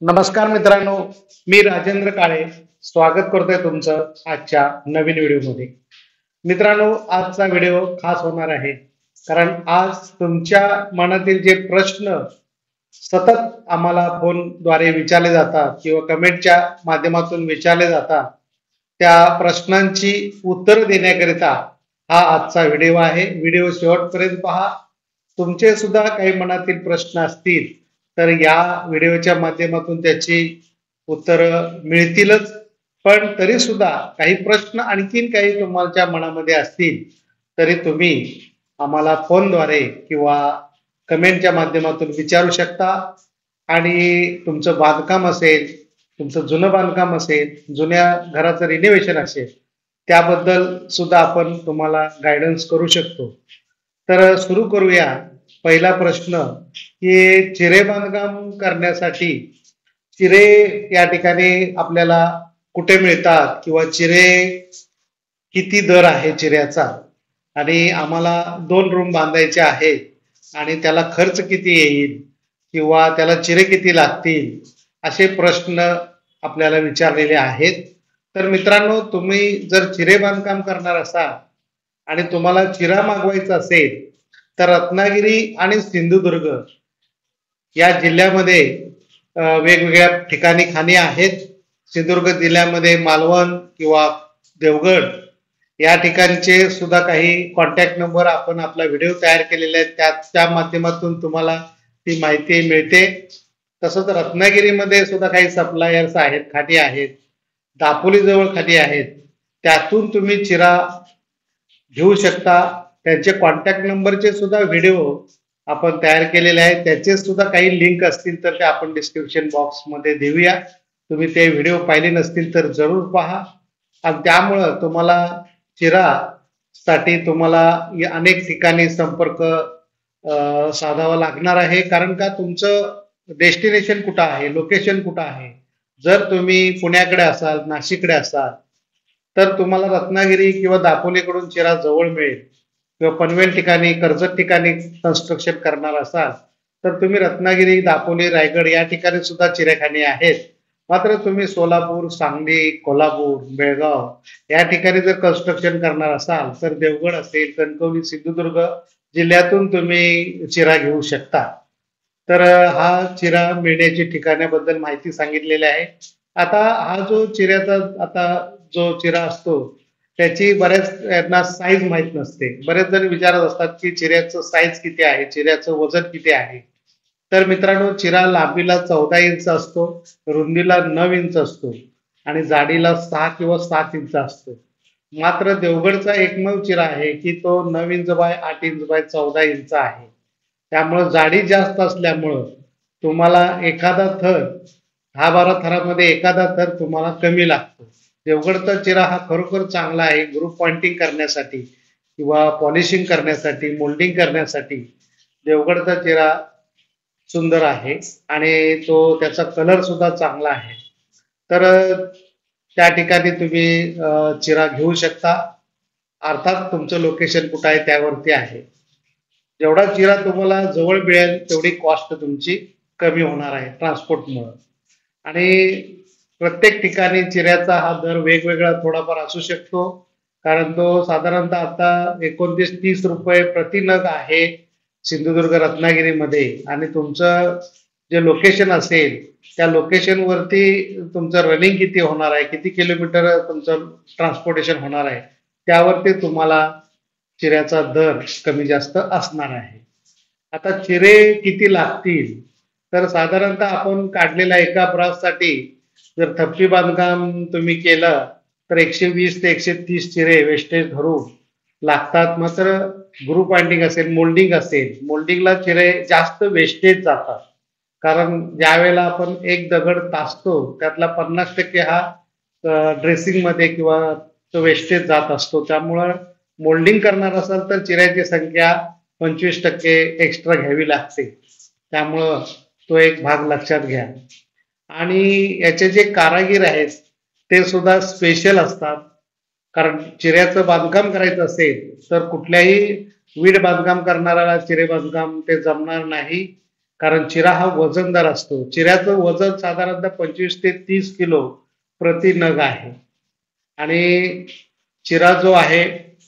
नमस्कार मित्रांनो, मी राजेंद्र काळे स्वागत करतोय तुमचं आजच्या नवीन व्हिडिओमध्ये. मित्रांनो, आजचा व्हिडिओ खास होणार आहे कारण आज तुमच्या मनातील जे प्रश्न सतत आम्हाला फोनद्वारे विचारले जातात किंवा कमेंटच्या माध्यमातून विचारले जातात, त्या प्रश्नांची उत्तर देण्याकरिता हा आजचा व्हिडिओ आहे. व्हिडिओ शेवटपर्यंत पहा. तुमचे सुद्धा काही मनातील प्रश्न असतील तर या व्हिडिओच्या माध्यमातून त्याची उत्तरं मिळतीलच. पण तरी सुद्धा काही प्रश्न आणखीन काही तुमच्या मनामध्ये असतील तरी तुम्ही आम्हाला फोनद्वारे किंवा कमेंटच्या माध्यमातून विचारू शकता. आणि तुमचं बांधकाम असेल, तुमचं जुनं बांधकाम असेल, जुन्या घराचं रिनोव्हेशन असेल, त्याबद्दल सुद्धा आपण तुम्हाला गायडन्स करू शकतो. तर सुरू करूया. पहिला प्रश्न की चिरे बांधकाम करण्यासाठी चिरे या ठिकाणी आपल्याला कुठे मिळतात किंवा चिरे किती दर आहे चिऱ्याचा, आणि आम्हाला 2 रूम बांधायचे आहेत आणि त्याला खर्च किती येईल किंवा त्याला चिरे किती लागतील, असे प्रश्न आपल्याला विचारलेले आहेत. तर मित्रांनो, तुम्ही जर चिरे बांधकाम करणार असाल आणि तुम्हाला चिरा मागवायचा असेल तर रत्नागिरी आणि सिंधुदुर्ग या जिल्ह्यामध्ये वेगवेगळ्या ठिकाणी खाणी आहेत. सिंधुदुर्ग जिल्ह्यामध्ये मालवण किंवा देवगड या ठिकाणचे सुद्धा काही कॉन्टॅक्ट नंबर आपण आपला व्हिडिओ तयार केलेले आहेत, त्या माध्यमातून तुम्हाला ती माहिती मिळते. तसंच रत्नागिरीमध्ये सुद्धा काही सप्लायर्स आहेत, खाणी आहेत, दापोली जवळ खाणी आहेत, त्यातून तुम्ही चिरा घेऊ शकता. त्यांचे कॉन्टॅक्ट नंबरचे सुद्धा व्हिडिओ आपण तयार केलेले आहेत. त्याचे सुद्धा काही लिंक असतील तर ते आपण डिस्क्रिप्शन बॉक्समध्ये देऊया. तुम्ही ते व्हिडिओ पाहिले नसतील तर जरूर पहा. आणि त्यामुळं तुम्हाला चिरासाठी तुम्हाला अनेक ठिकाणी संपर्क साधावा लागणार आहे. कारण का, तुमचं डेस्टिनेशन कुठं आहे, लोकेशन कुठं आहे. जर तुम्ही पुण्याकडे असाल, नाशिककडे असाल तर तुम्हाला रत्नागिरी किंवा दापोलीकडून चिरा जवळ मिळेल. किंवा पनवेल ठिकाणी, कर्जत ठिकाणी कन्स्ट्रक्शन करणार असाल तर तुम्ही रत्नागिरी, दापोली, रायगड या ठिकाणी सुद्धा चिरेखाने आहेत. मात्र तुम्ही सोलापूर, सांगली, कोल्हापूर, बेळगाव या ठिकाणी जर कन्स्ट्रक्शन करणार असाल तर देवगड असेल, कणकवली, सिंधुदुर्ग जिल्ह्यातून तुम्ही चिरा घेऊ शकता. तर हा चिरा मिळण्याची ठिकाणाबद्दल माहिती सांगितलेली आहे. आता हा जो चिरा असतो त्याची बऱ्याच यांना साईज माहित नसते. बरेच जण विचारत असतात की चिऱ्याचं साईज किती आहे, चिऱ्याचं वजन किती आहे. तर मित्रांनो, चिरा लांबीला 14 इंच असतो, रुंदीला 9 इंच असतो आणि जाडीला 6 किंवा 7 इंच असतो. मात्र देवगडचा एकमेव चिरा आहे की तो 9 inch by 8 inch by 14 inch आहे. त्यामुळं जाडी जास्त असल्यामुळं तुम्हाला एखादा थर 10-12 थरामध्ये एखादा थर तुम्हाला कमी लागतो. देवगडचा चिरा हा खरोखर चांगला आहे ग्रुप पॉइंटिंग करण्यासाठी किंवा पॉलिशिंग करण्यासाठी, मोल्डिंग करण्यासाठी देवगडचा चिरा सुंदर आहे आणि त्याचा कलर सुद्धा चांगला आहे. तर त्या ठिकाणी तुम्ही चिरा घेऊ शकता. अर्थात तुमचं लोकेशन कुठं आहे त्यावरती आहे. जेवढा चिरा तुम्हाला जवळ मिळेल तेवढी कॉस्ट तुमची कमी होणार आहे ट्रान्सपोर्टमुळे. आणि प्रत्येक ठिकाणी चिऱ्याचा हा दर वेगवेगळा थोडाफार असू शकतो, कारण तो साधारणतः आता 29-30 रुपये प्रति नग आहे सिंधुदुर्ग, रत्नागिरीमध्ये. आणि तुमचं जे लोकेशन असेल त्या लोकेशनवरती तुमचं रनिंग किती होणार आहे, किती किलोमीटर तुमचं ट्रान्सपोर्टेशन होणार आहे, त्यावरती तुम्हाला चिऱ्याचा दर कमी जास्त असणार आहे. आता चिरे किती लागतील तर साधारणतः आपण काढलेल्या एका ब्राससाठी जर थप्पी बांधकाम तुम्ही केलं तर 120 ते 130 चिरे वेस्टेज धरून लागतात. मात्र ग्रुप पॉइंटिंग असेल, मोल्डिंग असेल, मोल्डिंगला चिरे जास्त वेस्टेज जातात. कारण ज्या वेळेला आपण एक दगड तासतो त्यातला 50% हा ड्रेसिंगमध्ये किंवा तो वेस्टेज जात असतो. त्यामुळं मोल्डिंग करणार असाल तर चिऱ्याची संख्या 25% एक्स्ट्रा घ्यावी लागते. त्यामुळं तो एक भाग लक्षात घ्या. आणि याचे जे कारागीर आहेत ते सुद्धा स्पेशल असतात. कारण चिऱ्याचं बांधकाम करायचं असेल तर कुठल्याही वीट बांधकाम करणाऱ्याला चिरे बांधकाम ते जमणार नाही. कारण चिरा हा वजनदार असतो. चिऱ्याचं वजन साधारणतः 25 ते 30 किलो प्रति नग आहे. आणि चिरा जो आहे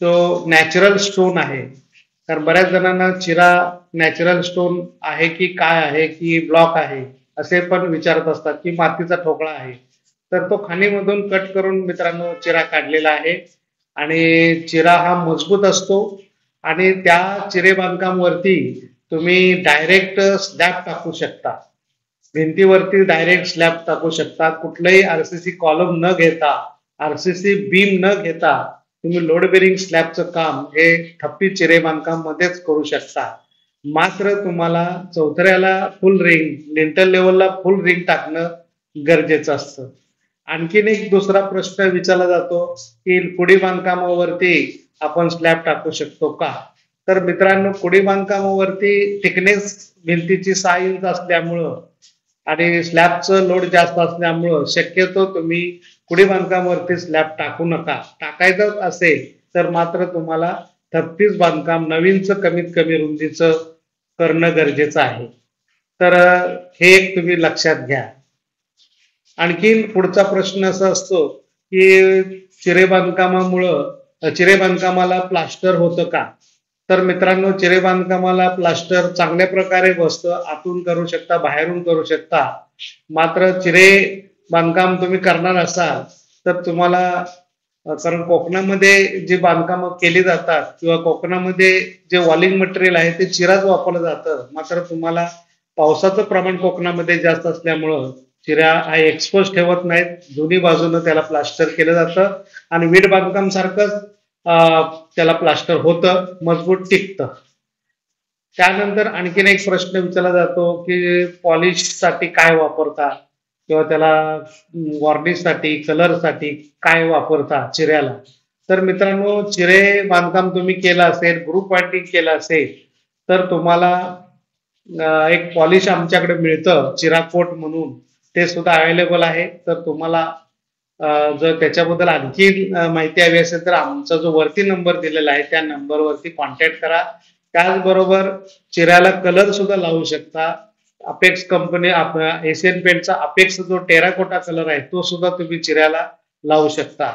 तो नॅचरल स्टोन आहे. कारण बऱ्याच जणांना चिरा नॅचरल स्टोन आहे की काय आहे की ब्लॉक आहे असे पण विचारत असतात की मातीचा ठोकळा आहे. तर तो खाणीमधून कट करून मित्रांनो चिरा काढलेला आहे. आणि चिरा हा मजबूत असतो. आणि त्या चिरे बांधकाम वरती तुम्ही डायरेक्ट स्लॅब टाकू शकता. भिंतीवरती डायरेक्ट स्लॅब टाकू शकता. कुठलंही आरसीसी कॉलम न घेता, आरसीसी बीम न घेता तुम्ही लोड बेरिंग स्लॅबचं काम हे ठप्पी चिरे बांधकाम मध्येच करू शकता. मात्र तुम्हाला चौथऱ्याला फुल रिंग, लिंटल लेवलला फुल रिंग टाकणं गरजेचं असतं. आणखीन एक दुसरा प्रश्न विचारला जातो की कुडी बांधकामावरती आपण स्लॅब टाकू शकतो का? तर मित्रांनो, कुडी बांधकामावरती थिकनेस भिंतीची 6 इंच असल्यामुळं आणि स्लॅबचं लोड जास्त असल्यामुळं शक्यतो तुम्ही कुडी बांधकामावरती स्लॅब टाकू नका. टाकायचं असेल तर मात्र तुम्हाला 36 बांधकाम नवीनचं कमीत कमी रुंदीचं करणं गरजेचं आहे. तर हे एक तुम्ही लक्षात घ्या. आणखीन पुढचा प्रश्न असा असतो की चिरे बांधकामाला प्लास्टर होतं का? तर मित्रांनो, चिरे बांधकामाला प्लास्टर चांगल्या प्रकारे बसतं. आतून करू शकता, बाहेरून करू शकता. मात्र चिरे बांधकाम तुम्ही करणार असाल तर तुम्हाला, कारण कोकणामध्ये जी बांधकाम केली जातात किंवा कोकणामध्ये जे वॉलिंग मटेरियल आहे ते चिराच वापरलं जातं. मात्र तुम्हाला पावसाचं प्रमाण कोकणामध्ये जास्त असल्यामुळं चिऱ्या हा एक्सपोज ठेवत नाहीत. दोन्ही बाजूनं त्याला प्लास्टर केलं जातं आणि वीट बांधकाम सारखंच त्याला प्लास्टर होतं, मजबूत टिकतं. त्यानंतर आणखीन एक प्रश्न विचारला जातो की पॉलिश साठी काय वापरता किंवा त्याला वॉर्निशसाठी, कलरसाठी काय वापरता चिऱ्याला? तर मित्रांनो, चिरे बांधकाम तुम्ही केलं असेल, ग्रुप पॉइंटिंग केलं असेल तर तुम्हाला एक पॉलिश आमच्याकडे मिळतं चिराकोट म्हणून, ते सुद्धा अवेलेबल आहे. तर तुम्हाला जर त्याच्याबद्दल आणखी माहिती हवी असेल तर आमचा जो वरती नंबर दिलेला आहे त्या नंबरवरती कॉन्टॅक्ट करा. त्याचबरोबर चिऱ्याला कलर सुद्धा लावू शकता. अपेक्स कंपनी, एशियन पेंटचा अपेक्स जो टेराकोटा कलर आहे तो सुद्धा तुम्ही चिऱ्याला लावू शकता.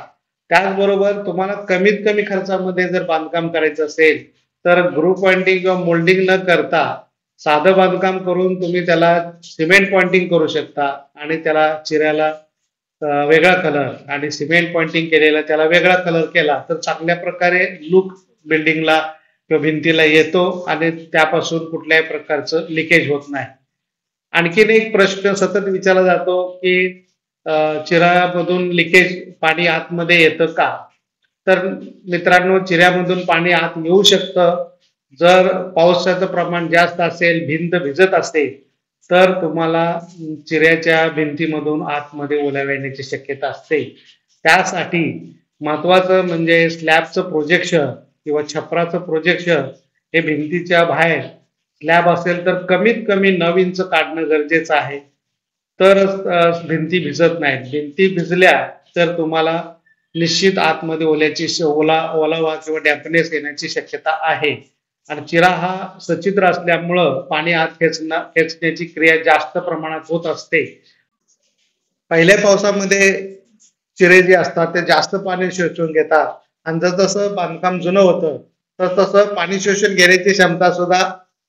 त्याचबरोबर तुम्हाला कमीत कमी खर्चामध्ये जर बांधकाम करायचं असेल तर ग्रुप पॉइंटिंग किंवा मोल्डिंग न करता साधं बांधकाम करून तुम्ही त्याला सिमेंट पॉइंटिंग करू शकता आणि त्याला चिऱ्याला वेगळा कलर आणि सिमेंट पॉइंटिंग केलेला त्याला वेगळा कलर केला तर चांगल्या प्रकारे लुक बिल्डिंगला किंवा भिंतीला येतो आणि त्यापासून कुठल्याही प्रकारचं लिकेज होत नाही. आणखीन एक प्रश्न सतत विचारला जातो की चिऱ्यामधून लिकेज पाणी आतमध्ये येतं का? तर मित्रांनो, चिऱ्यामधून पाणी आत येऊ शकतं. जर पावसाचं प्रमाण जास्त असेल, भिंत भिजत असेल तर तुम्हाला चिऱ्याच्या भिंतीमधून आतमध्ये ओलावा येण्याची शक्यता असते. त्यासाठी महत्वाचं म्हणजे स्लॅबचं प्रोजेक्शन किंवा छपराचं प्रोजेक्शन हे भिंतीच्या बाहेर स्लॅब असेल तर कमीत कमी 9 इंच काढणं गरजेचं आहे. तर भिंती भिजत नाहीत. भिंती भिजल्या तर तुम्हाला निश्चित आतमध्ये ओलावा किंवा डॅम्पनेस येण्याची शक्यता आहे. आणि चिरा हा सच्छिद्र असल्यामुळं पाणी आत खेचण्याची क्रिया जास्त प्रमाणात होत असते. पहिल्या पावसामध्ये चिरे जे असतात ते जास्त पाणी शोषून घेतात आणि जसं बांधकाम जुनं होतं तसं पाणी शोषून घेण्याची क्षमता सुद्धा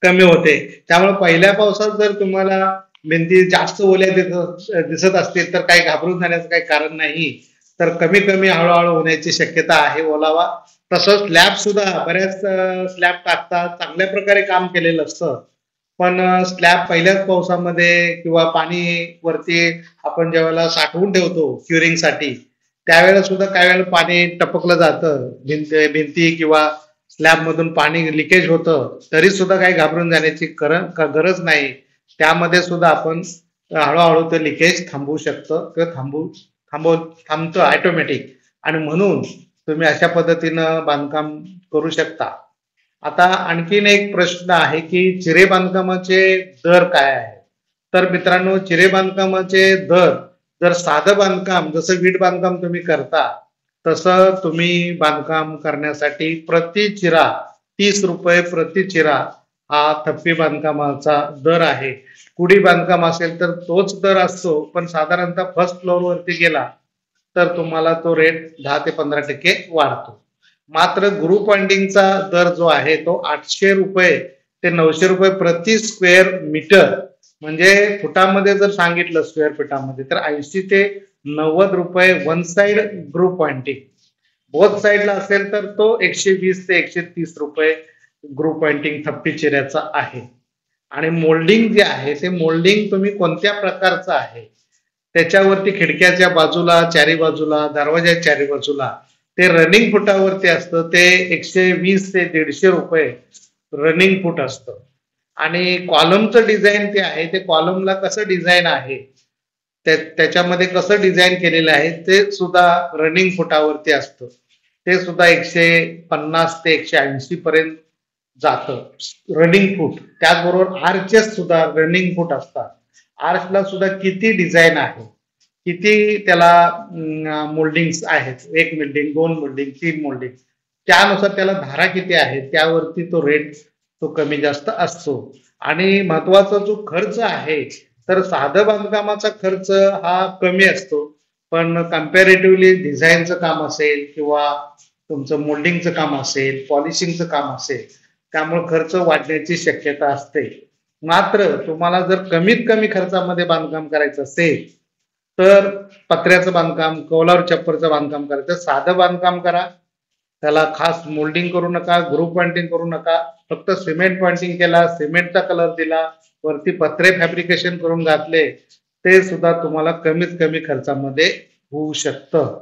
कमी होते. त्यामुळे पहिल्या पावसात जर तुम्हाला भिंती जास्त ओल्या दिसत असतील तर काही घाबरून जाण्याचं काही कारण नाही. तर कमी कमी हळूहळू होण्याची शक्यता आहे ओलावा. तसंच स्लॅब सुद्धा बऱ्याच स्लॅब टाकतात, चांगल्या प्रकारे काम केलेलं असतं. पण स्लॅब पहिल्याच पावसामध्ये किंवा पाणी वरती आपण ज्यावेळेला साठवून ठेवतो क्युरिंगसाठी त्यावेळेला सुद्धा काही वेळेला पाणी टपकलं जातं, भिंती किंवा स्लॅब मधून पाणी लिकेज होतं. तरी सुद्धा काही घाबरून जाण्याची गरज नाही. त्यामध्ये सुद्धा आपण हळूहळू ते लिकेज थांबवू शकतो किंवा थांबतं ऑटोमॅटिक. आणि म्हणून तुम्ही अशा पद्धतीनं बांधकाम करू शकता. आता आणखीन एक प्रश्न आहे की चिरे बांधकामाचे दर काय आहे? तर मित्रांनो, चिरे बांधकामाचे दर, जर साधं बांधकाम जसं वीट बांधकाम तुम्ही करता तसं तुम्ही बांधकाम करण्यासाठी प्रति चिरा 30 रुपये प्रति चिरा हा थप्पी बांधकामाचा दर आहे. कुडी बांधकाम असेल तर तोच दर असतो, पण साधारणतः फर्स्ट फ्लोअर वरती गेला तर तुम्हाला तो रेट 10 ते 15% वाढतो. मात्र ग्रुप पॉइंटिंगचा दर जो आहे तो 800 रुपये ते 900 रुपये प्रति स्क्वेअर मीटर, म्हणजे फुटामध्ये जर सांगितलं स्क्वेअर फुटामध्ये तर 80 ते 90 रुपये one side group pointing. Both साइडला असेल तर तो 120 ते 130 रुपये ग्रुप पॉइंटिंग थप्पी चिऱ्याचा आहे. आणि मोल्डिंग जे आहे ते मोल्डिंग तुम्ही कोणत्या प्रकारचं आहे त्याच्यावरती, खिडक्याच्या बाजूला, चारी बाजूला, दरवाजाच्या चारी बाजूला ते रनिंग फुटावरती असतं. ते 120 ते 150 रुपये रनिंग फूट असतं. आणि कॉलमचं डिझाईन ते आहे, ते कॉलमला कसं डिझाईन आहे, त्याच्यामध्ये कसं डिझाईन केलेलं आहे ते सुद्धा रनिंग फुटावरती असतं. ते सुद्धा 150 ते 180 पर्यंत जातं रनिंग फूट. त्याचबरोबर आर्चेस सुद्धा रनिंग फूट असतात. आर्चला सुद्धा किती डिझाईन आहे, किती त्याला मोल्डिंग्स आहेत, 1 मोल्डिंग, 2 मोल्डिंग, 3 मोल्डिंग, त्यानुसार त्याला धारा किती आहे त्यावरती तो रेट तो कमी जास्त असतो. आणि महत्वाचा जो खर्च आहे तर साधं बांधकामाचा खर्च हा कमी असतो, पण कम्पॅरेटिव्हली डिझाईनचं काम असेल किंवा तुमचं मोल्डिंगचं काम असेल, पॉलिशिंगचं काम असेल, त्यामुळे खर्च वाढण्याची शक्यता असते. मात्र तुम्हाला जर कमीत कमी खर्चामध्ये बांधकाम करायचं असेल तर पत्र्याचं बांधकाम, कौलारू छप्परचं बांधकाम करायचं, साधं बांधकाम करा. त्याला खास मोल्डिंग करू नका, ग्रुप पॉइंटिंग करू नका. फक्त सिमेंट पॉइंटिंग केला, सिमेंटचा कलर दिला, वरती पत्रे फॅब्रिकेशन करून घातले, ते सुद्धा तुम्हाला कमीत कमी खर्चामध्ये होऊ शकतं.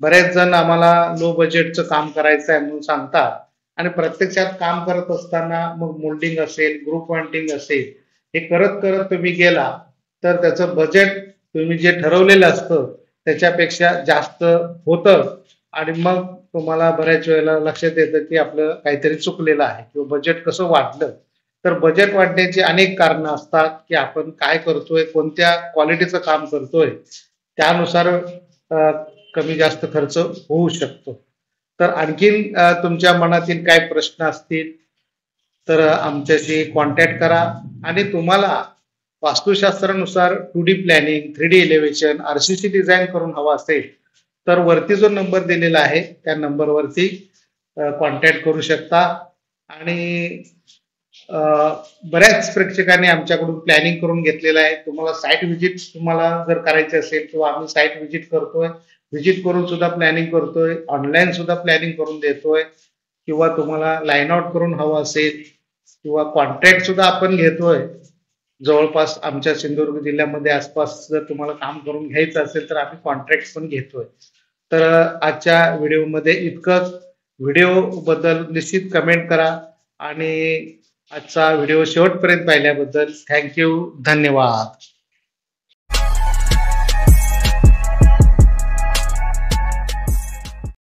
बरेच जण आम्हाला लो बजेटचं काम करायचं आहे म्हणून सांगतात आणि प्रत्यक्षात काम करत असताना मग मोल्डिंग असेल, ग्रुप पॉइंटिंग असेल, हे करत करत तुम्ही गेला तर त्याचं बजेट तुम्ही जे ठरवलेलं असतं त्याच्यापेक्षा जास्त होतं. आणि मग तुम्हाला बऱ्याच वेळेला लक्षात येतं की आपलं काहीतरी चुकलेलं आहे किंवा बजेट कसं वाढलं. तर बजेट वाढण्याची अनेक कारणं असतात की आपण काय करतोय, कोणत्या क्वालिटीचं काम करतोय, त्यानुसार कमी जास्त खर्च होऊ शकतो. तर आणखीन तुमच्या मनातील काय प्रश्न असतील तर आमच्याशी कॉन्टॅक्ट करा. आणि तुम्हाला वास्तुशास्त्रानुसार 2D planning, 3D elevation, RCC design करून हवा असेल तर वरती जो नंबर दिलेला आहे त्या नंबरवरती कॉन्टॅक्ट करू शकता. आणि बऱ्याच प्रेक्षकांनी आमच्याकडून प्लॅनिंग करून घेतलेलं आहे. तुम्हाला साईट व्हिजिट तुम्हाला जर करायची असेल किंवा आम्ही साईट व्हिजिट करतोय, व्हिजिट करून सुद्धा प्लॅनिंग करतोय, ऑनलाईन सुद्धा प्लॅनिंग करून देतोय, किंवा तुम्हाला लाईन आउट करून हवं असेल किंवा कॉन्ट्रॅक्ट सुद्धा आपण घेतोय. जवळपास आमच्या सिंधुदुर्ग जिल्ह्यामध्ये आसपास जर तुम्हाला काम करून घ्यायचं असेल तर आम्ही कॉन्ट्रॅक्ट पण घेतोय. तर आजच्या व्हिडिओमध्ये इतकंच. व्हिडिओ बद्दल निश्चित कमेंट करा आणि आजचा व्हिडिओ शेवटपर्यंत पाहिल्याबद्दल थँक्यू, धन्यवाद.